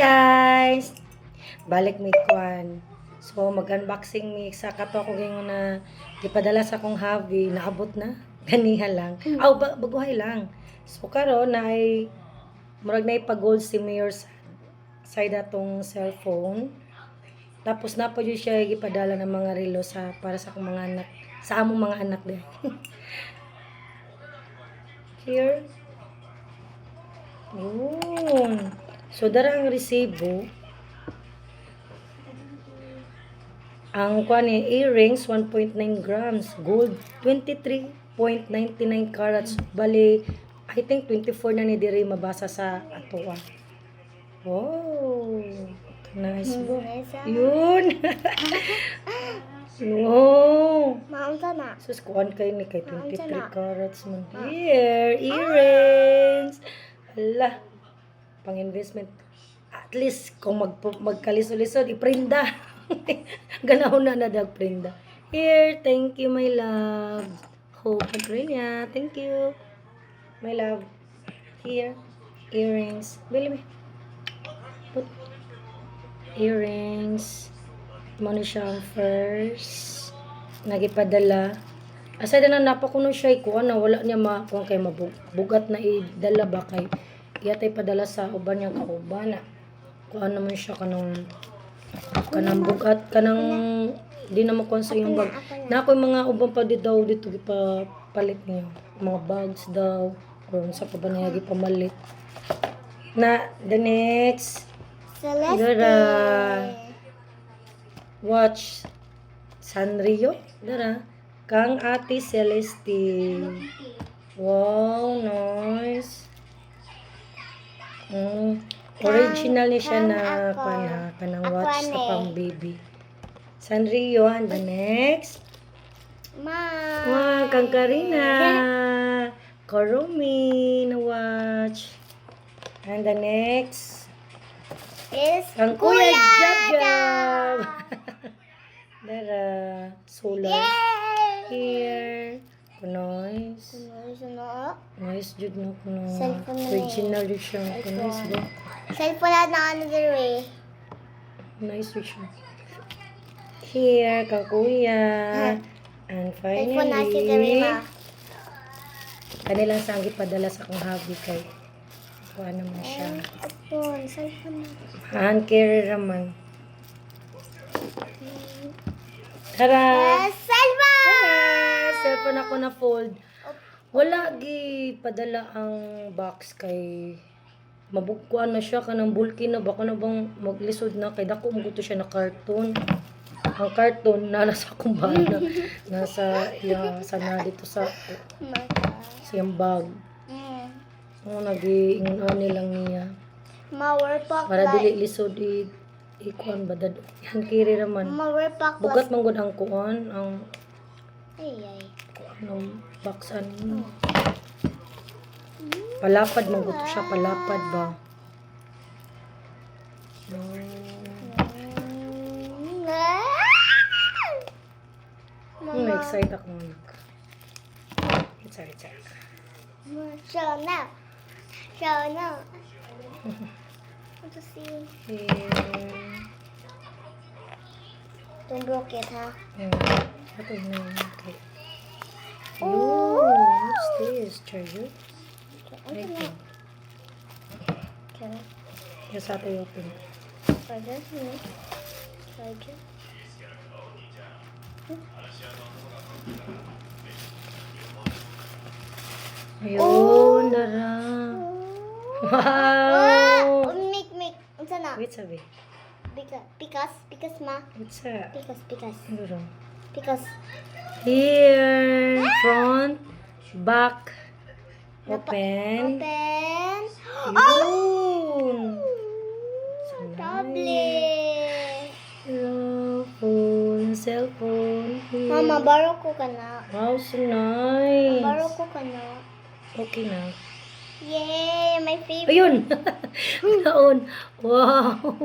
guys! Balik mi kwan. So mag-unboxing mi sa kato ko ngayon na ipadala sa akong hobby, naabot na. Ganiha lang. Baguhay lang. So karon na ay murag na ipa-gold si Mayor sa side atong cellphone. Tapos na pa yun siya ipadala ng mga relo para sa akong mga anak, sa among mga anak din. Here. Yun. So, dara ang resibo. Ang kuha ni earrings, 1.9 grams. Gold, 23.99 carats. Bali, I think 24 na ni diri mabasa sa atoa. Wow. Nice. Yun. No. Maunta na. Sus, kuhan kayo ni kay 23 carats man. Here, earrings. Hala. Pang-investment. At least, kung magkalisod-lisod, iprinda. Ganahon na prinda. Here, thank you, my love. Hope rin niya. Thank you. My love. Here, earrings. Bili mo. Put earrings. Mano siya ang first. Nagipadala. Aside na napakuno siya ikuha na wala niya kung kay mabugat na idala ba kay iyatay padala sa uban niyang kauban na kuha naman siya kanang bugat kanang di na makuha sa iyong bag na ako mga uban pa daw dito palit niya mga bags daw kung sa pa ba niya pamalit na the next Celeste. Watch Sanrio dara kang Ate Celeste. Wow, nice. Original ni siya na kanang watch sa pang baby. Sanrio, and the next. Wow, kang Karina. Karumi na watch. And the next. Is Kang Kuya Jab. Dara, solar. Here. Kunoys. Nice jud na kuno. Cellphone na Original rin siya. Kunoys ba? cellphone na ano diri. Nice rin siya. Here, kang Kuya. And Cellphone na si diri finally, ma. kanilang sanggit padala sa akong hobby kay kuha naman siya. Cellphone na. Hand carry raman. Tara! Cellphone! Cellphone ako na fold. Wala gi padala ang box kay mabugkuan na siya kanang bulky na baka na bang maglisod na kay dako mo gusto siya na carton. Ang carton na nasa akong bana. Nasa sana dito sa siyang bag. Nag-iingon nilang niya. Mawerpak Para dili lisod ikuan badad. Yan kiri raman. Mawerpak Bugat man gud ang kuan ang ay. ng baksan. Palapad man gud siya palapad ba. Excited ako anak. Excited. Show now. Want to see? Here. Don't broke it, ha? What is name? Okay. Oh, what's this? Charger? I think. Okay. Yes, ate open. Charger? Charger? Ayun, dara. Wow! Make. Unsa na? Wait, sabi. Pikas ma. What's that? Pikas. Ano ron? Pikas. Here, front, back, open. Yun. So nice. Tablet. Cellphone. Here. Mama, baro ko ka na. Wow, so nice. Baro ko ka na. Okay na. Yay! My favorite. Ayun! Naon. Wow!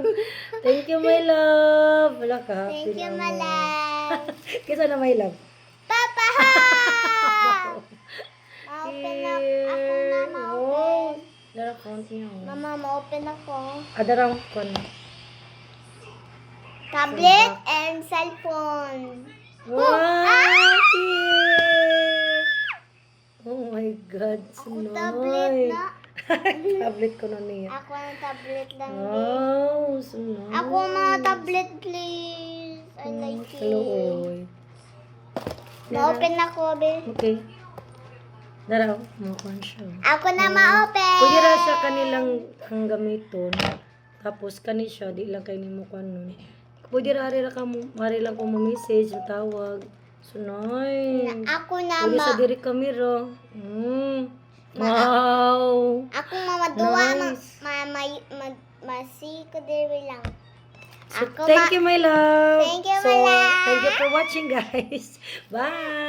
Thank you, my love. Wala ka. Thank you, my love. Kisa na, my love. Papa! Ma-open up. Ako na ma-open. Dara count niyo. Mama, ma-open ako. Dara ko na. Tablet and cellphone. Wow! Cute! Oh my God, Ako Sunoy. tablet na. Tablet ko na niya. Ako ng tablet lang. Wow, Sunoy. Ako mga tablet, please. I like Hello, it. oy. Ma-open ako, be. Okay. Dara, mukha siya. Ako na ma-open. Pwede ra siya kanilang ang gamiton. Tapos kani siya, di lang kayo ni mo kanon. Pwede ra lang ko mo message, tawag. Sunoy. Ako na Pwede sa diri kamera. Wow. Ako mamaduwa Nice. masiko diri lang. So, Ako thank you, my love. Thank you, so, my love. thank you for watching, guys. Bye.